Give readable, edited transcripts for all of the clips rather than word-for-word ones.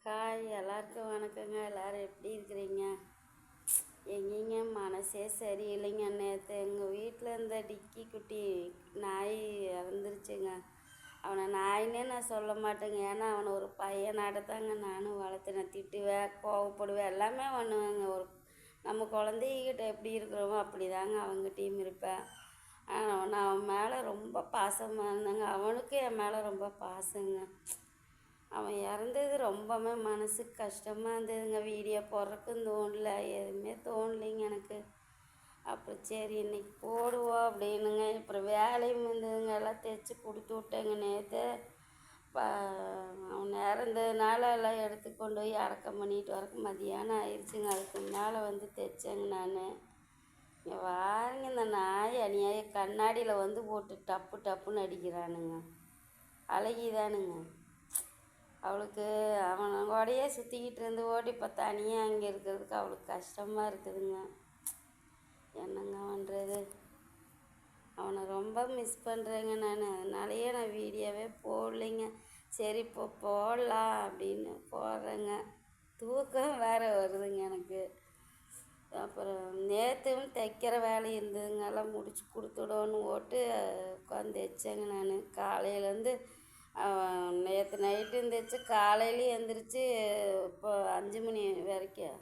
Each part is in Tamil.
ஹாய், எல்லாருக்கும் வணக்கங்க. எல்லோரும் எப்படி இருக்கிறீங்க? எங்கேங்க மனசே சரியில்லைங்க. நேற்று எங்கள் வீட்டில் இருந்த டிக்கி குட்டி நாய் இறந்துருச்சுங்க. அவனை நாயினே நான் சொல்ல மாட்டேங்க. ஏன்னா அவனை ஒரு பையனாட்டத்தாங்க நானும் வளர்த்துனேன். திட்டுவேன், கோவப்படுவேன், எல்லாமே பண்ணுவேங்க. நம்ம குழந்தைகிட்ட எப்படி இருக்கிறோமோ அப்படி தாங்க அவங்ககிட்டையும் இருப்பேன். நான் அவன் மேலே ரொம்ப பாசமாக இருந்தேங்க. அவனுக்கும் என் மேலே ரொம்ப பாசங்க. அவன் இறந்தது ரொம்பவே மனசுக்கு கஷ்டமாக இருந்ததுங்க. வீடியோ போடுறதுக்கும் தோணல, எதுவுமே தோணலைங்க எனக்கு. அப்புறம் சரி இன்னைக்கு போடுவோம் அப்படின்னுங்க. அப்புறம் வேலையும் இருந்ததுங்க, எல்லாம் தைச்சி கொடுத்து விட்டேங்க. நேற்று அவன் இறந்ததுனால எல்லாம் எடுத்து கொண்டு போய் அடக்கம் பண்ணிட்டு வரக்கு மதியானம் ஆயிடுச்சுங்க. அதுக்கு மேலே வந்து தைச்சேங்க நான். இங்கே வாருங்க, இந்த நாய் அநியாய கண்ணாடியில் வந்து போட்டு டப்பு டப்புன்னு அடிக்கிறானுங்க. அழகிதானுங்க. அவளுக்கு அவனோடையே சுற்றிக்கிட்டு இருந்து ஓடி இப்போ தனியாக அங்கே இருக்கிறதுக்கு அவளுக்கு கஷ்டமாக இருக்குதுங்க. என்னங்க பண்ணுறது? அவனை ரொம்ப மிஸ் பண்ணுறேங்க நான். அதனாலேயே நான் வீடியோவே போடலைங்க. சரி இப்போ போடலாம் அப்படின்னு போடுறேங்க. தூக்கம் வேறு வருதுங்க எனக்கு. அப்புறம் நேற்றும் தைக்கிற வேலை இருந்ததுங்க, எல்லாம் முடிச்சு கொடுத்துடோன்னு ஓட்டு உட்காந்து தைச்சேங்க நான். காலையிலேருந்து நேற்று நைட்டு இருந்துச்சு, காலையிலேயும் எழுந்திரிச்சு இப்போ 5 மணி வரைக்கும்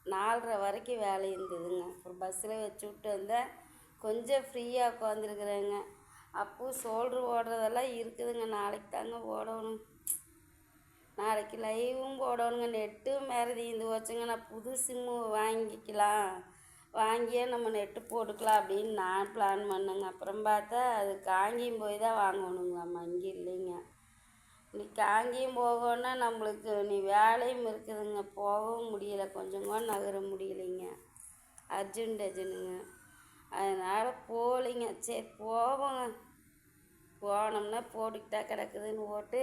4:30 வரைக்கும் வேலை இருந்ததுங்க. அப்புறம் பஸ்ஸில் வச்சு விட்டு வந்தேன். கொஞ்சம் ஃப்ரீயாக உட்காந்துருக்குறேங்க. அப்போது ஷோல்ட்ரு ஓடுறதெல்லாம் இருக்குதுங்க. நாளைக்கு தாங்க ஓடணும். நாளைக்கு லைவும் போடணுங்க. நெட்டும் வேறு தீர்ந்து போச்சுங்க. நான் புது சிம்மு வாங்கியே நம்ம நெட்டு போட்டுக்கலாம் அப்படின்னு நான் பிளான் பண்ணேங்க. அப்புறம் பார்த்தா அது காங்கேயம் போய் தான் வாங்கணுங்களாம்மா, இங்கே இல்லைங்க. நீ காங்கேயம் போகணுன்னா நம்மளுக்கு வேலையும் இருக்குதுங்க, போகவும் முடியலை, கொஞ்சம் கூட நகர முடியலைங்க. அர்ஜென்ட்டுங்க. அதனால் போகலைங்க. சரி போவோங்க. போனோம்னா போட்டுக்கிட்டா கிடக்குதுன்னு போட்டு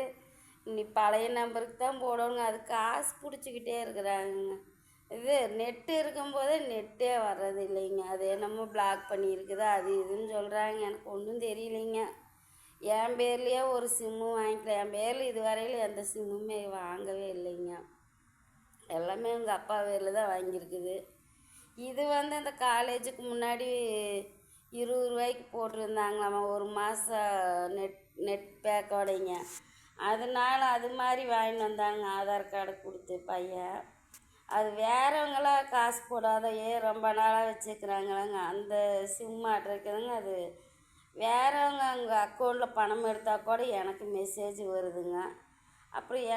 இனி பழைய நம்பருக்கு தான் போடணுங்க. அது காசு பிடிச்சிக்கிட்டே இருக்கிறாங்க. இது நெட்டு இருக்கும்போதே நெட்டே வர்றது இல்லைங்க. அது என்னமோ பிளாக் பண்ணியிருக்குது அது இதுன்னு சொல்கிறாங்க. எனக்கு ஒன்றும் தெரியலைங்க. என் பேர்லேயே ஒரு சிம்மு வாங்கிக்கலாம். என் பேரில் இதுவரையில் எந்த சிம்முமே வாங்கவே இல்லைங்க. எல்லாமே எங்கள் அப்பா பேரில் தான் வாங்கியிருக்குது. இது வந்து அந்த காலேஜுக்கு முன்னாடி 20 ரூபாய்க்கு போட்டிருந்தாங்களாம்மா ஒரு மாதம் நெட் பேக்கோடைங்க. அதனால் அது மாதிரி வாங்கிட்டு வந்தாங்க, ஆதார் கார்டு கொடுத்து பையன். அது வேறவங்களாம் காசு போடாத ரொம்ப நாளாக வச்சுருக்குறாங்களாங்க, அந்த சிம் இருக்குதுங்க. அது வேறவங்க அங்கே அக்கௌண்ட்டில் பணம் எடுத்தால் கூட எனக்கு மெசேஜ் வருதுங்க. அப்புறம்